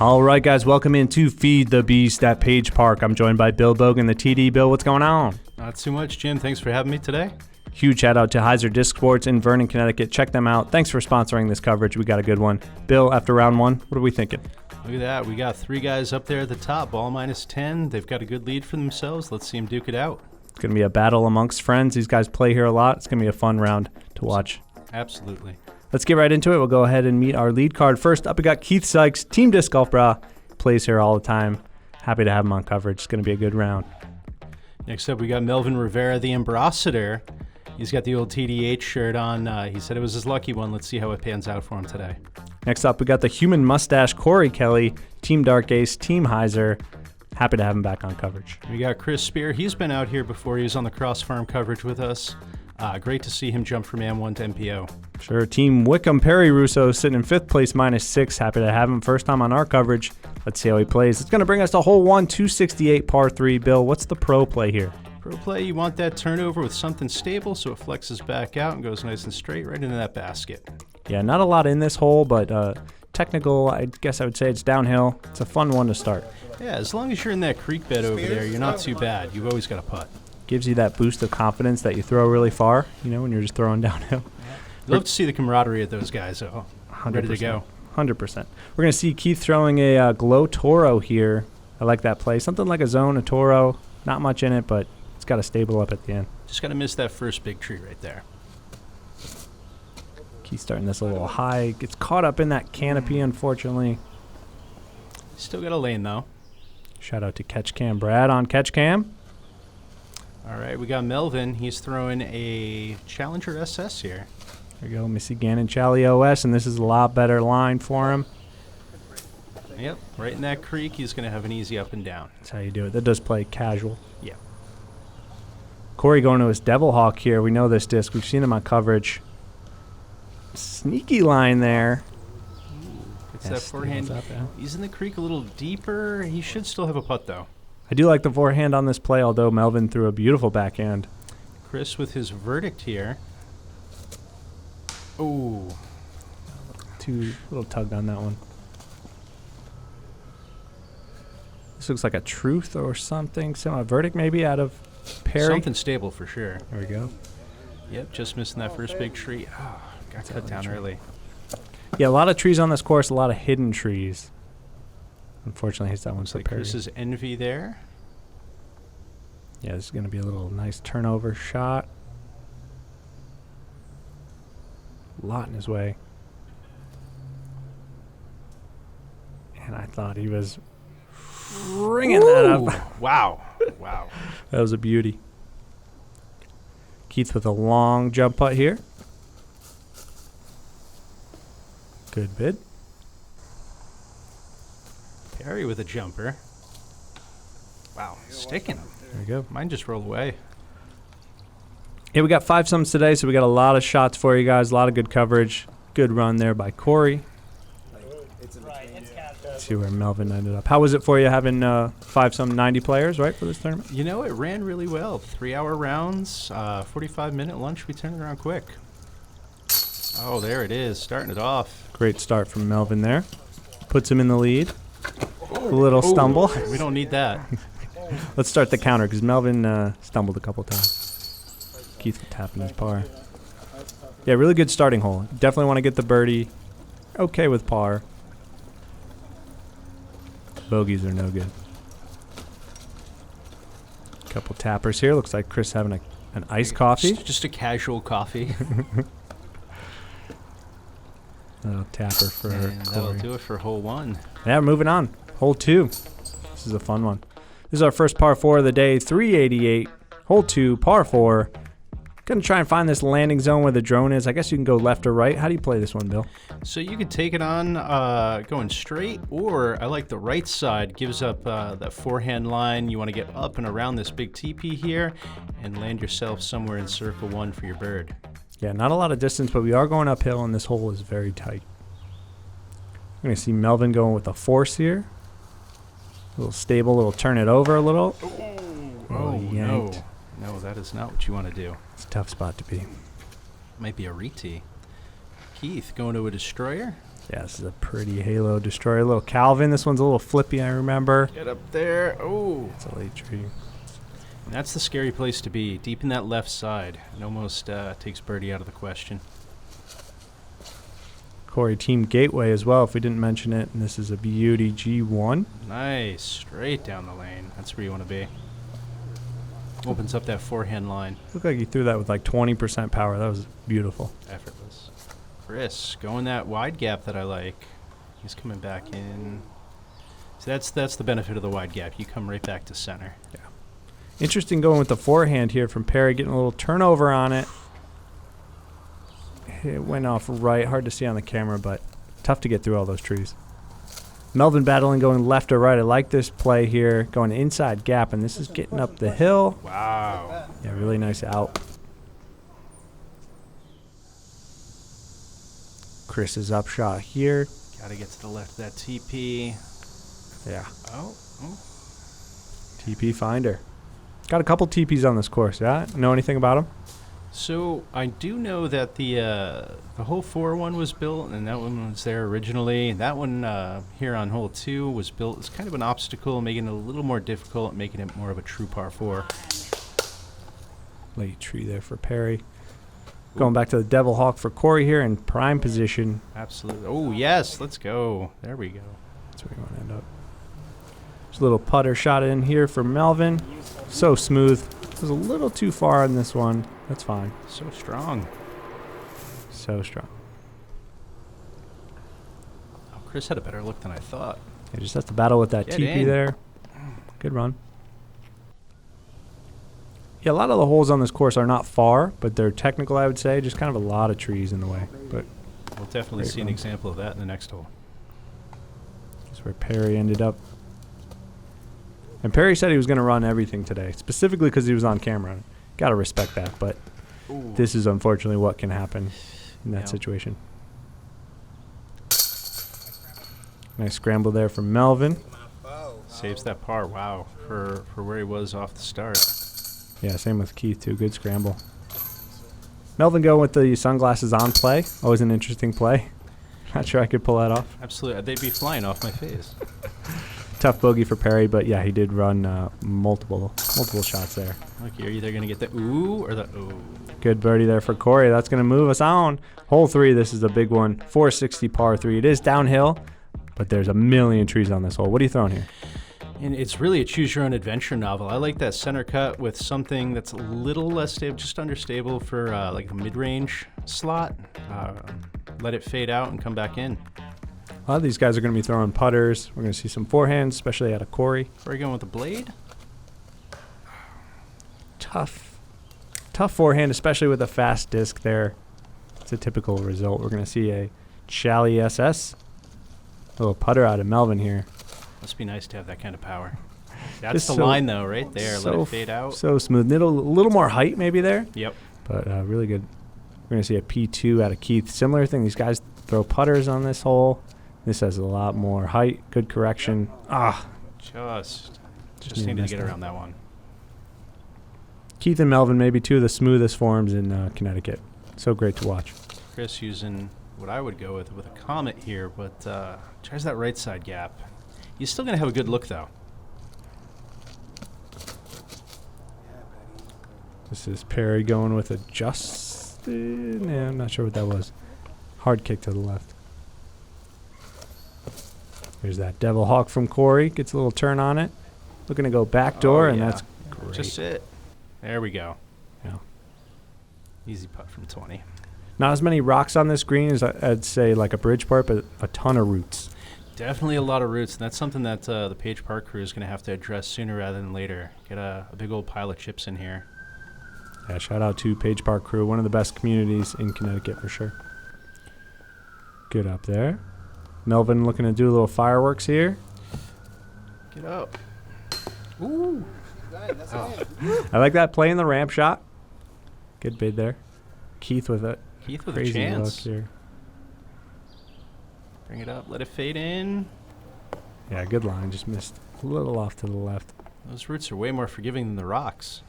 All right, guys, welcome into Feed the Beast at Page Park. I'm joined by Bill Bogen, the TD. Bill, what's going on? Not too much, Jim. Thanks for having me today. Huge shout out to Heiser Disc Sports in Vernon, Connecticut. Check them out. Thanks for sponsoring this coverage. We got a good one. Bill, after round one, what are we thinking? Look at that. We got three guys up there at the top, ball minus 10. They've got a good lead for themselves. Let's see them duke it out. It's going to be a battle amongst friends. These guys play here a lot. It's going to be a fun round to watch. Absolutely. Let's get right into it. We'll go ahead and meet our lead card. First up, we got Keith Sykes, Team Disc Golf Brah. Plays here all the time. Happy to have him on coverage. It's going to be a good round. Next up, we got Melvin Rivera, the ambassador. He's got the old TDH shirt on. He said it was his lucky one. Let's see how it pans out for him today. Next up, we got the human mustache, Cory Kelly, Team Dark Ace, Team Heiser. Happy to have him back on coverage. We got Chris Spear. He's been out here before. He was on the Cross Farm coverage with us. Great to see him jump from AM1 to MPO. Sure. Team Wickham Perry Russo sitting in 5th place, -6. Happy to have him. First time on our coverage. Let's see how he plays. It's going to bring us to hole 1, 268, par 3. Bill, what's the pro play here? Pro play, you want that turnover with something stable so it flexes back out and goes nice and straight right into that basket. Yeah, not a lot in this hole, but technical, I guess I would say it's downhill. It's a fun one to start. Yeah, as long as you're in that creek bed over there, you're not too bad. You've always got a putt. Gives you that boost of confidence that you throw really far, when you're just throwing downhill. Love to see the camaraderie of those guys, though. 100%. Ready to go. 100%. We're going to see Keith throwing a Glow Toro here. I like that play. Something like a zone, a Toro. Not much in it, but it's got a stable up at the end. Just got to miss that first big tree right there. Keith starting this a little high. Gets caught up in that canopy, unfortunately. Still got a lane, though. Shout out to Catch Cam Brad on Catch Cam. All right, we got Melvin. He's throwing a Challenger SS here. There you go, Missy Gannon Chally OS, and this is a lot better line for him. Yep, right in that creek, he's going to have an easy up and down. That's how you do it. That does play casual. Yeah. Cory going to his Devil Hawk here. We know this disc. We've seen him on coverage. Sneaky line there. It's that forehand. He's in the creek a little deeper. He should still have a putt, though. I do like the forehand on this play, although Melvin threw a beautiful backhand. Chris with his verdict here. Oh. Too little tugged on that one. This looks like a truth or something. A verdict maybe out of Perry. Something stable for sure. There we go. Yep, just missing that first big tree. Oh, got cut down early. Yeah, a lot of trees on this course, a lot of hidden trees. Unfortunately, hits that one so Perry. Chris's envy there. Yeah, this is going to be a little nice turnover shot. A lot in his way. And I thought he was ringing that up. Wow. Wow. That was a beauty. Keith with a long jump putt here. Good bid. Perry with a jumper. Wow, sticking him. There we go. Mine just rolled away. Yeah, we got 5 sums today, so we got a lot of shots for you guys. A lot of good coverage. Good run there by Cory. Let's see where Melvin ended up. How was it for you having 5 some 90 players, right, for this tournament? You know, it ran really well. 3-hour rounds, 45-minute lunch. We turned it around quick. Oh, there it is, starting it off. Great start from Melvin there. Puts him in the lead. A little stumble. We don't need that. Let's start the counter because Melvin stumbled a couple times. Keith tapping his par. Yeah, really good starting hole. Definitely want to get the birdie. Okay with par. Bogeys are no good. Couple tappers here. Looks like Chris having an iced coffee. Just a casual coffee. Little tapper for and that'll Cory. do it for hole 1. Yeah, moving on. Hole 2. This is a fun one. This is our first par 4 of the day. 388. Hole 2, par 4. Gonna try and find this landing zone where the drone is. I guess you can go left or right. How do you play this one, Bill? So you could take it on going straight, or I like the right side. Gives up that forehand line. You want to get up and around this big teepee here and land yourself somewhere in circle 1 for your bird. Yeah, not a lot of distance, but we are going uphill, and this hole is very tight. I'm going to see Melvin going with a force here. A little stable, little turn it over a little. Oh, yanked. no. No, that is not what you want to do. It's a tough spot to be. Might be a re-tee. Keith going to a destroyer. Yeah, this is a pretty halo destroyer. A little Calvin. This one's a little flippy, I remember. Get up there. Oh. It's a late tree. And that's the scary place to be, deep in that left side. It almost takes birdie out of the question. Cory Team Gateway as well, if we didn't mention it. And this is a beauty G1. Nice. Straight down the lane. That's where you want to be. Opens up that forehand line. Looked like he threw that with like 20% power. That was beautiful. Effortless. Chris going that wide gap that I like. He's coming back in. So that's the benefit of the wide gap. You come right back to center. Yeah. Interesting going with the forehand here from Perry, getting a little turnover on it. It went off right. Hard to see on the camera, but tough to get through all those trees. Melvin battling going left or right. I like this play here. Going inside gap, and this is getting up the hill. Wow. Yeah, really nice out. Chris's upshot here. Got to get to the left of that TP. Yeah. Oh. TP finder. Got a couple TPs on this course, yeah? Know anything about them? So I do know that the hole 4 one was built, and that one was there originally. That one here on hole 2 was built as kind of an obstacle, making it a little more difficult, making it more of a true par 4. Late tree there for Perry. Going back to the Devil Hawk for Cory here in prime position. Absolutely. Oh, yes. Let's go. There we go. That's where you want to end up. There's a little putter shot in here for Melvin. So smooth. It was a little too far on this one. That's fine. So strong. So strong. Oh, Chris had a better look than I thought. Yeah, just has to battle with that Get TP in. there. Good run. Yeah, a lot of the holes on this course are not far, but they're technical, I would say. Just kind of a lot of trees in the way. But We'll definitely Great see an run. example of that in the next hole. that's where Perry ended up. And Perry said he was going to run everything today, specifically because he was on camera. Got to respect that, but Ooh. this is unfortunately what can happen in that Yeah. situation. Nice scramble there from Melvin. Saves that par. Wow. For where he was off the start. Yeah, same with Keith, too. Good scramble. Melvin going with the sunglasses on play. Always an interesting play. Not sure I could pull that off. Absolutely. They'd be flying off my face. Tough bogey for Perry, but yeah, he did run multiple shots there. Look, you're either going to get the ooh or the ooh. Good birdie there for Cory. That's going to move us on. Hole 3, this is a big one. 460 par 3. It is downhill, but there's a million trees on this hole. What are you throwing here? And it's really a choose-your-own-adventure novel. I like that center cut with something that's a little less stable, just understable for like a mid-range slot. Let it fade out and come back in. A lot of these guys are going to be throwing putters. We're going to see some forehands, especially out of Cory. Are we going with the blade? Tough forehand, especially with a fast disc there. It's a typical result. We're going to see a Chally SS. A little putter out of Melvin here. Must be nice to have that kind of power. That's Just the so- line, though, right there. Let it fade out. So smooth. A little more height maybe there, Yep. but really good. We're going to see a P2 out of Keith. Similar thing. These guys throw putters on this hole. This has a lot more height. Good correction. Just Just needed to missed get that. around that one. Keith and Melvin, maybe two of the smoothest forms in Connecticut. So great to watch. Chris using what I would go with a Comet here, but tries that right side gap. He's still going to have a good look, though. This is Perry going with a Justin. Yeah, I'm not sure what that was. Hard kick to the left. There's that Devil Hawk from Cory. Gets a little turn on it. Looking to go backdoor, and yeah. that's great. Just it. There we go. Yeah. Easy putt from 20. Not as many rocks on this green as I'd say like a Bridgeport, but a ton of roots. Definitely a lot of roots, and that's something that the Page Park crew is going to have to address sooner rather than later. Get a big old pile of chips in here. Yeah, shout out to Page Park crew, one of the best communities in Connecticut for sure. Good up there. Melvin looking to do a little fireworks here. Get up. Ooh. I like that play in the ramp shot. Good bid there. Keith with it. Keith with Crazy a chance. look here. Bring it up. Let it fade in. Yeah, good line. Just missed a little off to the left. Those roots are way more forgiving than the rocks.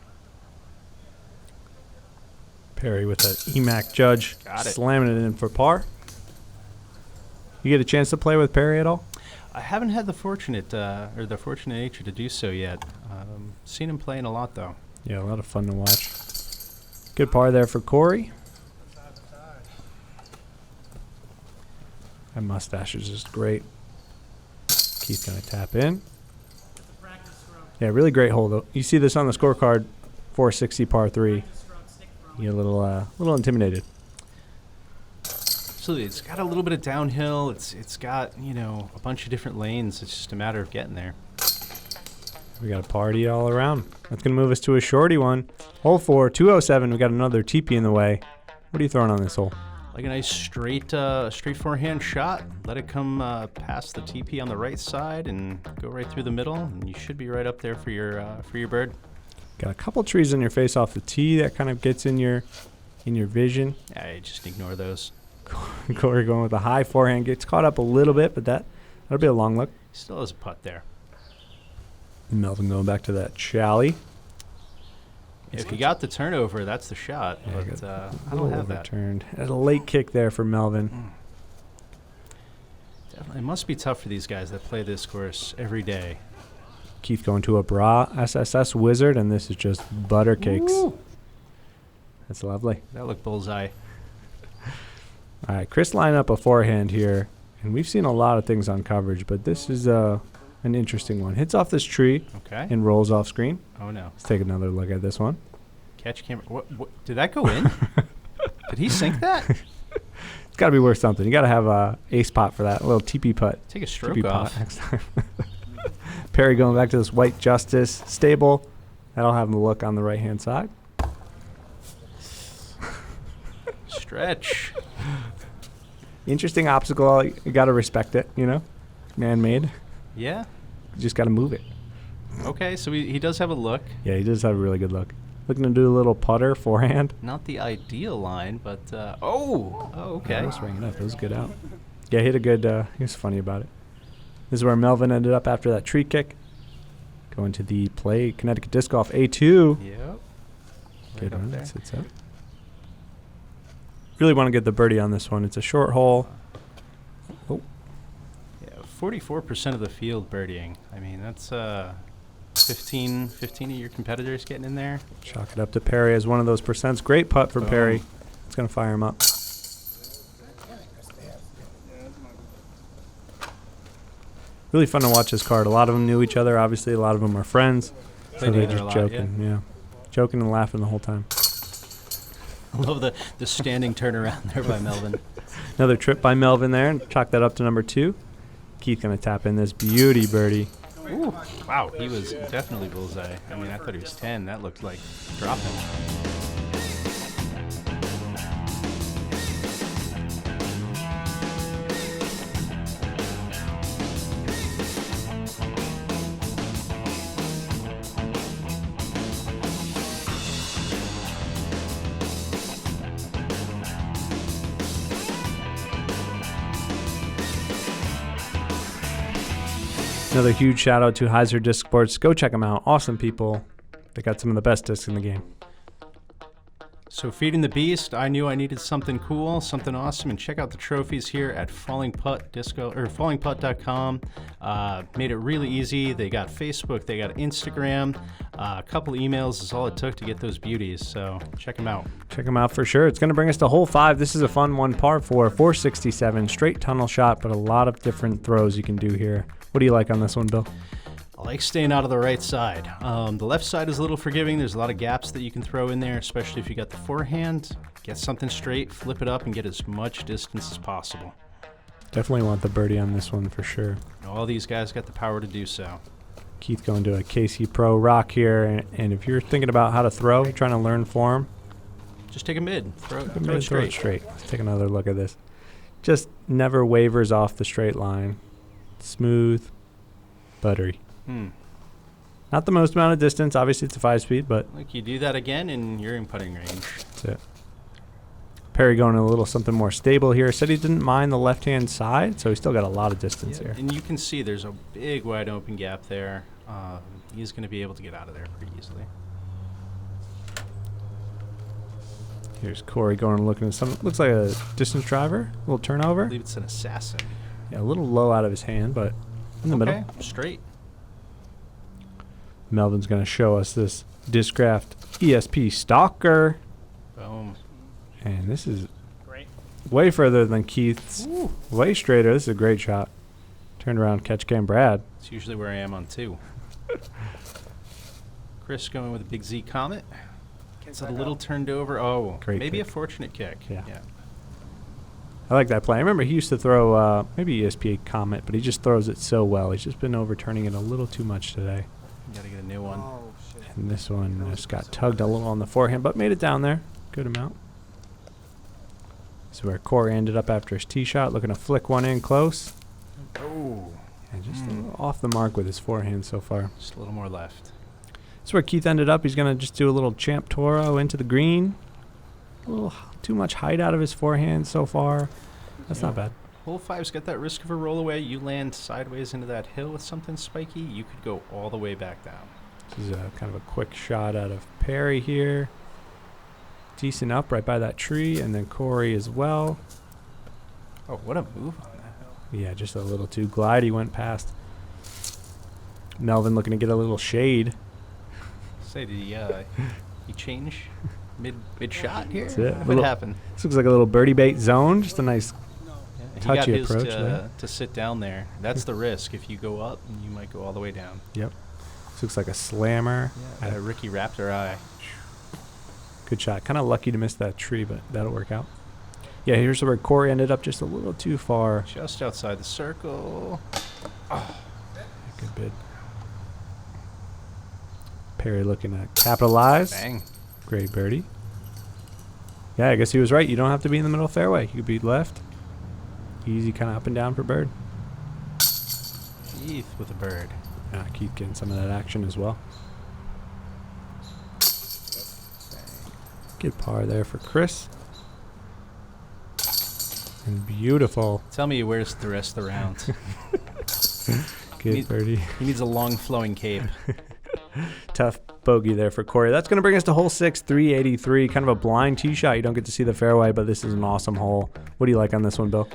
Perry with an EMAC judge. Got it. Slamming it in for par. You get a chance to play with Perry at all? I haven't had the fortunate nature to do so yet. Seen him playing a lot though. Yeah, a lot of fun to watch. Good par there for Cory. That mustache is just great. Keith's going to tap in. Yeah, really great hole, though. You see this on the scorecard, 460 par 3. You get a little intimidated. So it's got a little bit of downhill. It's got, a bunch of different lanes. It's just a matter of getting there. We got a party all around. That's going to move us to a shorty one. Hole 4, 207. We got another TP in the way. What are you throwing on this hole? Like a nice straight forehand shot. Let it come past the TP on the right side and go right through the middle, and you should be right up there for your bird. Got a couple trees in your face off the tee that kind of gets in your vision. Yeah, just ignore those. Cory going with a high forehand, gets caught up a little bit, but that'll be a long look. Still has a putt there. Melvin going back to that chally. If you got the turnover, that's the shot. Yeah, but I don't have that. Overturned. That's a late kick there for Melvin. Definitely, it must be tough for these guys that play this course every day. Keith going to a Brah SSS Wizard, and this is just butter cakes. Ooh. That's lovely. That looked bullseye. All right, Chris line up a forehand here, and we've seen a lot of things on coverage, but this is an interesting one. Hits off this tree Okay. and rolls off screen. Oh, no. Let's take another look at this one. Catch camera. What did that go in? Did he sink that? It's got to be worth something. You got to have a ace pot for that, a little TP putt. Take a stroke TP off. pot next time. Perry going back to this White Justice stable. That'll have him look on the right-hand side. Stretch. Interesting obstacle. You got to respect it, Man-made. Yeah. You just got to move it. Okay, so he does have a look. Yeah, he does have a really good look. Looking to do a little putter forehand. Not the ideal line, but okay. I was ringing up. It was good out. Yeah, he had a good. He was funny about it. This is where Melvin ended up after that tree kick. Going to the play Connecticut Disc Golf A2. Yep. Good Right up one. there. Sits up. Really want to get the birdie on this one. It's a short hole. Oh, Yeah, 44% of the field birdieing. I mean, that's 15 of your competitors getting in there. chalk it up to Perry as one of those percents. Great putt from Boom. Perry. It's going to fire him up. Really fun to watch this card. A lot of them knew each other. Obviously, a lot of them are friends. Play So they're together a just lot, joking. Yeah. Joking and laughing the whole time. I love the standing turnaround there by Melvin. Another trip by Melvin there, and chalk that up to number 2. Keith going to tap in this beauty birdie. Ooh, wow, he was definitely bullseye. I mean, I thought he was 10. That looked like dropping. Another huge shout out to Heiser Disc Sports. Go check them out. Awesome people. They got some of the best discs in the game. So feeding the beast, I knew I needed something cool, something awesome, and check out the trophies here at fallingputt.com. Made it really easy. They got Facebook, they got Instagram. A couple emails is all it took to get those beauties. So check them out. Check them out for sure. It's going to bring us to hole 5. This is a fun one, par 4, 467, straight tunnel shot, but a lot of different throws you can do here. What do you like on this one, Bill? I like staying out of the right side. The left side is a little forgiving. There's a lot of gaps that you can throw in there, especially if you got the forehand. Get something straight, flip it up, and get as much distance as possible. Definitely want the birdie on this one for sure. And all these guys got the power to do so. Keith going to a KC Pro rock here, and if you're thinking about how to throw, trying to learn form, Just take a mid. Throw it throw straight. it straight. Let's take another look at this. Just never wavers off the straight line. Smooth, buttery. Not the most amount of distance. Obviously, it's a 5-speed, but Like, you do that again, and you're in putting range. that's it. Perry going a little something more stable here. Said he didn't mind the left-hand side, so he's still got a lot of distance here. And you can see there's a big wide open gap there. He's going to be able to get out of there pretty easily. Here's Cory going and looking at something. Looks like a distance driver. A little I turnover. believe it's an assassin. Yeah, a little low out of his hand, but in the middle. Straight. Melvin's going to show us this Discraft ESP Stalker. Boom. And this is Great. way further than Keith's. Ooh. Way straighter. This is a great shot. Turned around, catch cam Brad. It's usually where I am on 2. Chris going with a big Z Comet. Gets it a little turned over. Oh, Great maybe kick. a fortunate kick. Yeah. I like that play. I remember he used to throw maybe ESP Comet, but he just throws it so well. He's just been overturning it a little too much today. Got to get a new one. And this one just got tugged a little on the forehand, but made it down there. Good amount. This is where Cory ended up after his tee shot, looking to flick one in close. Oh. And just a little off the mark with his forehand so far. Just a little more left. That's where Keith ended up. He's going to just do a little champ Toro into the green. A little too much height out of his forehand so far. That's not bad. Hole 5's got that risk of a roll away. You land sideways into that hill with something spiky, you could go all the way back down. This is kind of a quick shot out of Perry here. Decent up right by that tree, and then Cory as well. Oh, what a move on that. Yeah, just a little too glidey went past. Melvin looking to get a little shade. Say, did he change mid shot here? That's it. What happened? This looks like a little birdie bait zone. Just a nice He touchy got his approach there. to sit down there. That's the risk. If you go up, you might go all the way down. Yep. This looks like a slammer. Yeah, Ricky Raptor eye. Good shot. Kind of lucky to miss that tree, but that'll work out. Yeah, here's where Cory ended up just a little too far. Just outside the circle. Good bid. Perry looking to capitalize. Bang. Great birdie. Yeah, I guess he was right. You don't have to be in the middle of the fairway. You could be left. Easy kind of up and down for bird. Keith with a bird. Keith getting some of that action as well. Good par there for Chris. And beautiful. Tell me where's the rest of the round. Good birdie. He needs a long flowing cape. Tough bogey there for Cory. That's going to bring us to hole 6, 383. Kind of a blind tee shot. You don't get to see the fairway, but this is an awesome hole. What do you like on this one, Bill?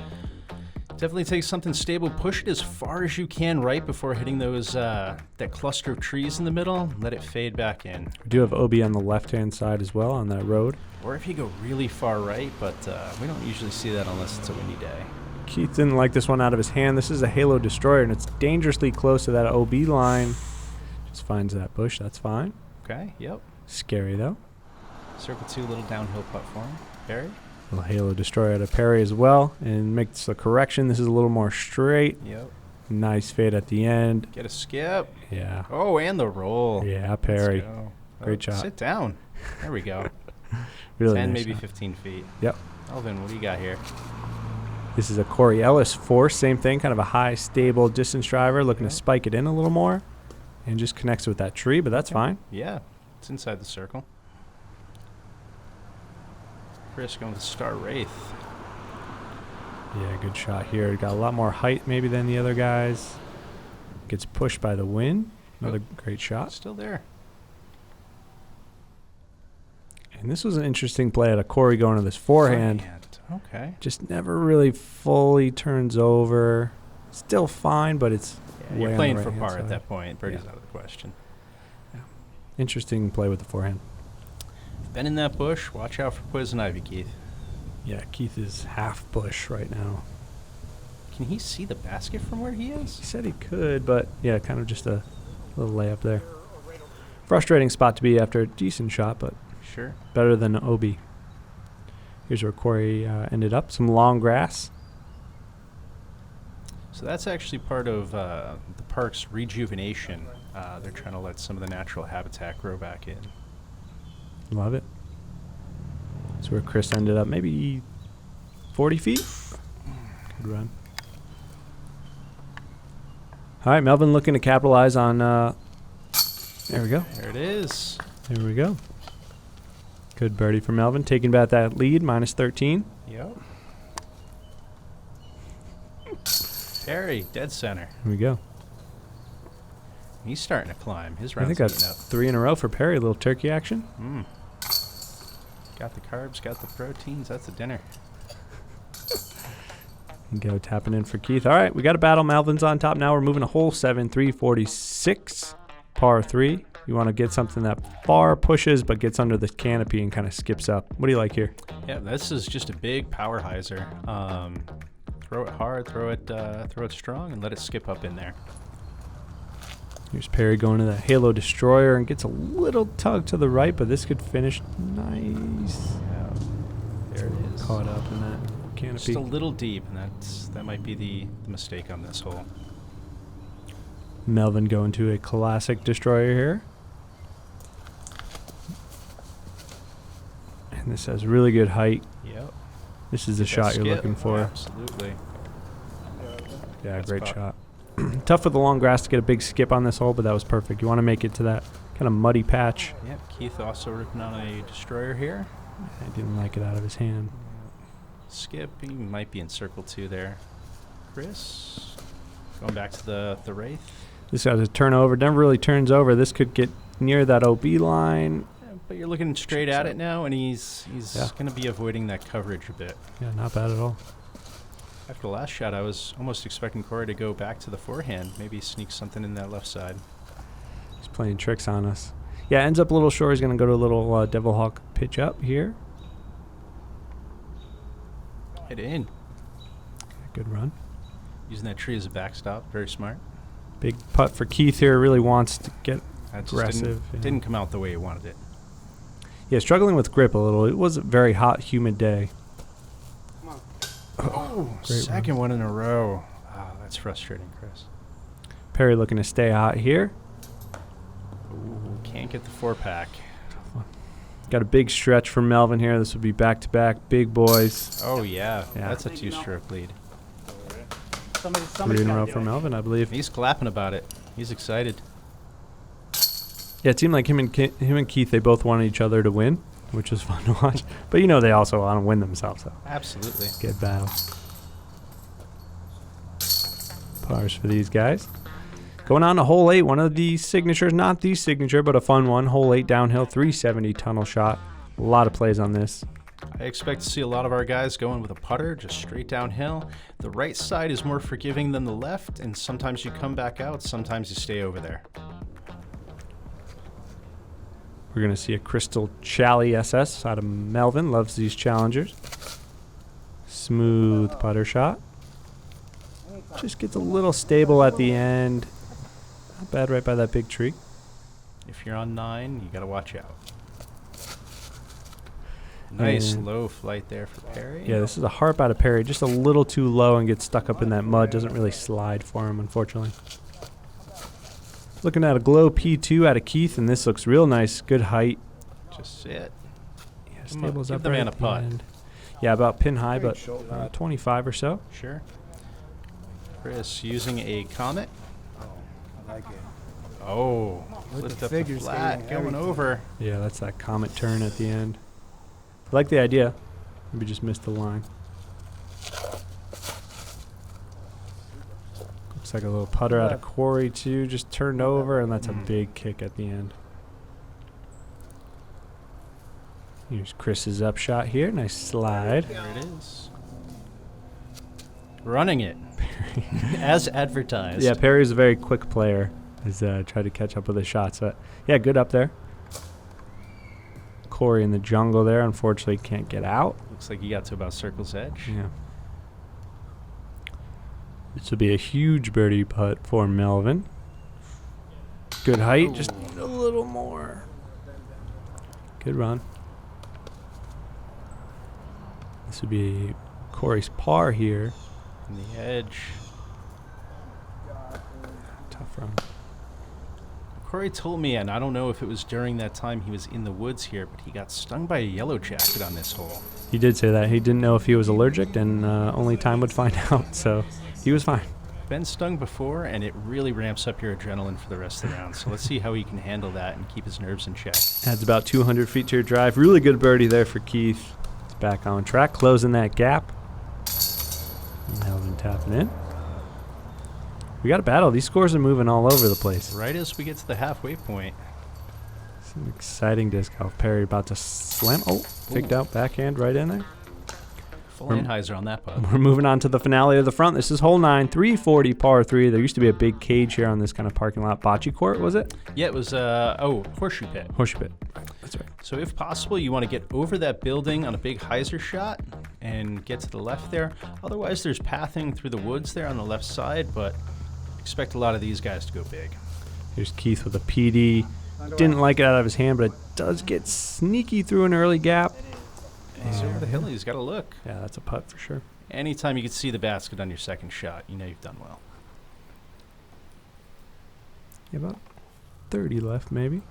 Definitely take something stable. Push it as far as you can right before hitting those that cluster of trees in the middle. Let it fade back in. We do have OB on the left-hand side as well on that road. Or if you go really far right, but we don't usually see that unless it's a windy day. Keith didn't like this one out of his hand. This is a Halo Destroyer, and it's dangerously close to that OB line. Just finds that bush. That's fine. Okay, yep. Scary, though. Circle 2, little downhill putt for him. Barry? Little Halo Destroyer out of Perry as well. And makes a correction. This is a little more straight. Yep. Nice fade at the end. Get a skip. Yeah. Oh, and the roll. Yeah, Perry. Let's go. Great shot. Sit down. There we go. Really 10, nice maybe shot. 15 feet. Yep. Melvin, what do you got here? This is a Corey Ellis Force. Same thing, kind of a high, stable distance driver. Looking to spike it in a little more. And just connects with that tree, but that's fine. Yeah, it's inside the circle. Chris going with Star Wraith. Yeah, good shot here. Got a lot more height maybe than the other guys. Gets pushed by the wind. Another great shot. Still there. And this was an interesting play out of Cory going to this forehand. Okay. Just never really fully turns over. Still fine, but it's way You're on playing the for right-hand par at side. that point. Birdie's Yeah. out of the question. Interesting play with the forehand. Been in that bush. Watch out for poison ivy, Keith. Yeah, Keith is half bush right now. Can he see the basket from where he He is? said he could, but yeah, kind of just a little layup there. Frustrating spot to be after a decent shot, but Sure. better than OB. Here's where Cory ended up. Some long grass. So that's actually part of the park's rejuvenation. They're trying to let some of the natural habitat grow back in. Love it. That's where Chris ended up, maybe 40 feet. Good run. All right, Melvin looking to capitalize on. There we go. There it is. There we go. Good birdie for Melvin, taking back that lead, minus 13. Yep. Perry, dead center. Here we go. He's starting to climb. His I round's think that's heating up. 3 in a row for Perry. A little turkey action. Got the carbs, got the proteins. That's a dinner. Go tapping in for Keith. All right, we got a battle. Melvin's on top now. We're moving to hole 7, 346, par 3. You want to get something that far pushes but gets under the canopy and kind of skips up. What do you like here? Yeah, this is just a big power hyzer. Throw it hard, throw it strong, and let it skip up in there. Here's Perry going to the Halo Destroyer and gets a little tug to the right, but this could finish nice. Yeah, there it is. Caught up in that canopy. Just a little deep, and that might be the mistake on this hole. Melvin going to a classic Destroyer here. And this has really good height. Yep. This is the shot you're looking for. Absolutely. Yeah, That's great caught. shot. Tough with the long grass to get a big skip on this hole, but that was perfect. You want to make it to that kind of muddy patch. Yep. Keith also ripping on a Destroyer here. I didn't like it out of his hand. Skip. He might be in circle 2 there. Chris going back to the Wraith. This has a turnover. Never really turns over. This could get near that OB line. But you're looking straight at it now, and he's Yeah. going to be avoiding that coverage a bit. Yeah, not bad at all. After the last shot, I was almost expecting Cory to go back to the forehand, maybe sneak something in that left side. He's playing tricks on us. Yeah, ends up a little short. He's going to go to a little Devil Hawk pitch up here. Hit in. Good run. Using that tree as a backstop. Very smart. Big putt for Keith here. Really wants to get That just aggressive. didn't come out the way he wanted it. Yeah, struggling with grip a little. It was a very hot, humid day. Oh, great second one in a row. Oh, that's frustrating, Chris. Perry looking to stay hot here. Ooh, can't get the 4-pack. Got a big stretch for Melvin here. This would be back-to-back big boys. Oh, yeah. Yeah. That's a 2-stroke lead. 3 in a row for Melvin, I believe. He's clapping about it. He's excited. Yeah, it seemed like him and Keith, they both wanted each other to win, which was fun to watch. But they also want to win themselves, so Absolutely. good battle. Pars for these guys. Going on to hole 8, one of the signatures, not the signature, but a fun one. Hole 8 downhill, 370 tunnel shot. A lot of plays on this. I expect to see a lot of our guys going with a putter, just straight downhill. The right side is more forgiving than the left, and sometimes you come back out, sometimes you stay over there. We're going to see a Crystal Chally SS out of Melvin. Loves these challengers. Smooth putter shot. Just gets a little stable at the end. Not bad right by that big tree. If you're on 9, you got to watch out. Nice And low flight there for Perry. yeah, this is a harp out of Perry. Just a little too low and gets stuck up in that mud. Doesn't really slide for him, unfortunately. Looking at a glow P2 out of Keith, and this looks real nice. Good height. Just sit. Yeah, Give stables up the right man at a the putt. end. Yeah, about pin high, but 25 or so. Sure. Chris using a Comet. I like it. Oh, With lift the up the figure flat, skating, going everything. over. Yeah, that's that comet turn at the end. I like the idea. Maybe just missed the line. Looks like a little putter out of Cory too. Just turned over, and that's a big kick at the end. Here's Chris's upshot here. Nice slide. There it is. Running it. As advertised. Yeah, Perry's a very quick player. He's tried to catch up with his shots. But yeah, good up there. Cory in the jungle there. Unfortunately, can't get out. Looks like he got to about circle's edge. Yeah. This will be a huge birdie putt for Melvin. Good height, just a little more. Good run. This would be Cory's par here. On the edge. Tough round. Cory told me, and I don't know if it was during that time he was in the woods here, but he got stung by a yellow jacket on this hole. He did say that. He didn't know if he was allergic, and only time would find out, so he was fine. Been stung before, and it really ramps up your adrenaline for the rest of the round. So let's see how he can handle that and keep his nerves in check. Adds about 200 feet to your drive. Really good birdie there for Keith. He's back on track, closing that gap. Melvin tapping in. We got a battle. These scores are moving all over the place. Right as we get to the halfway point. Some exciting disc golf. Perry about to slam. Oh, faked out backhand right in there. Full Anheuser on that putt. We're moving on to the finale of the front. This is hole 9, 340 par 3. There used to be a big cage here on this kind of parking lot. Bocce court, was it? Yeah, it was, horseshoe pit. Horseshoe pit. That's right. So if possible, you want to get over that building on a big hyzer shot and get to the left there. Otherwise, there's pathing through the woods there on the left side, but expect a lot of these guys to go big. Here's Keith with a PD. Didn't like it out of his hand, but it does get sneaky through an early gap. He's over the hill. He's got to look. Yeah, that's a putt for sure. Anytime you can see the basket on your second shot, you know you've done well. Yeah, about 30 left, maybe.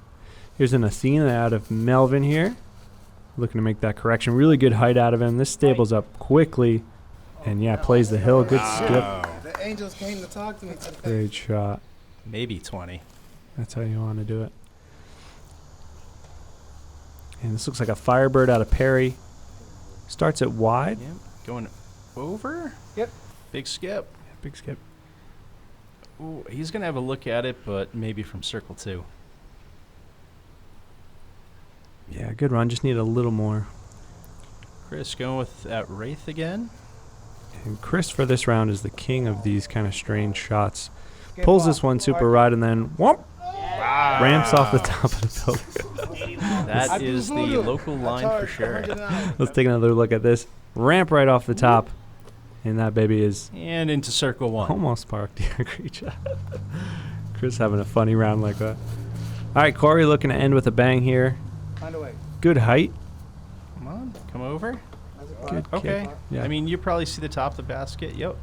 Here's an Athena out of Melvin here. Looking to make that correction. Really good height out of him. This stables up quickly. And, yeah, plays the hill. Good skip. The Angels came to talk to me today. Great shot. Maybe 20. That's how you want to do it. And this looks like a Firebird out of Perry. Starts it wide. Yep. Going over. Yep. Big skip. Yeah, big skip. Ooh, he's going to have a look at it, but maybe from circle 2. Yeah, good run. Just need a little more. Chris going with that Wraith again. And Chris for this round is the king of these kind of strange shots. Pulls this one super right and then whoop, ramps off the top of the building. That is the local line for sure. Let's take another look at this. Ramp right off the top. And that baby is And into circle 1. almost parked. Yeah, great shot. Chris having a funny round like that. All right, Cory looking to end with a bang here. Find a way. Good height. Come on, come over. Good Okay. kick. Yeah. I mean, you probably see the top of the basket. Yep.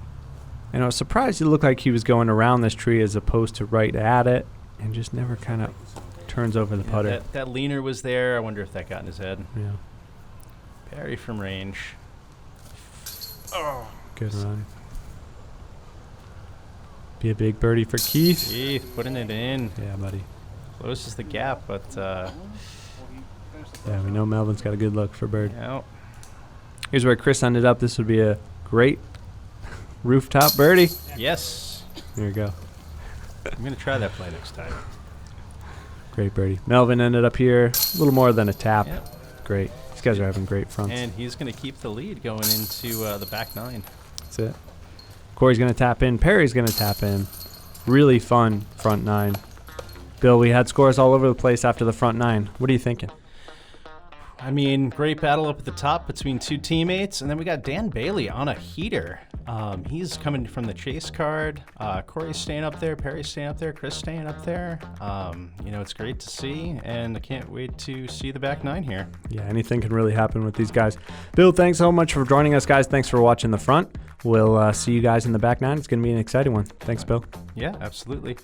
And I was surprised it looked like he was going around this tree as opposed to right at it, and just never kind of turns over the Yeah, putter. that leaner was there. I wonder if that got in his head. Yeah, Parry from range. good run. Be a big birdie for Keith. Keith putting it in. Yeah, buddy. Closes the gap, but Yeah, we know Melvin's got a good look for bird. yeah. Here's where Chris ended up. This would be a great rooftop birdie. Yes. There you go. I'm going to try that play next time. Great birdie. Melvin ended up here. A little more than a tap. Yep. Great. These guys are having great fronts. And he's going to keep the lead going into the back 9. That's it. Cory's going to tap in. Perry's going to tap in. Really fun front 9. Bill, we had scores all over the place after the front 9. What are you thinking? I mean, great battle up at the top between two teammates. And then we got Dan Bailey on a heater. He's coming from the chase card. Cory's staying up there. Perry's staying up there. Chris staying up there. You know, it's great to see. And I can't wait to see the back 9 here. Yeah, anything can really happen with these guys. Bill, thanks so much for joining us, guys. Thanks for watching the front. We'll see you guys in the back 9. It's going to be an exciting one. Thanks, Bill. Yeah, absolutely.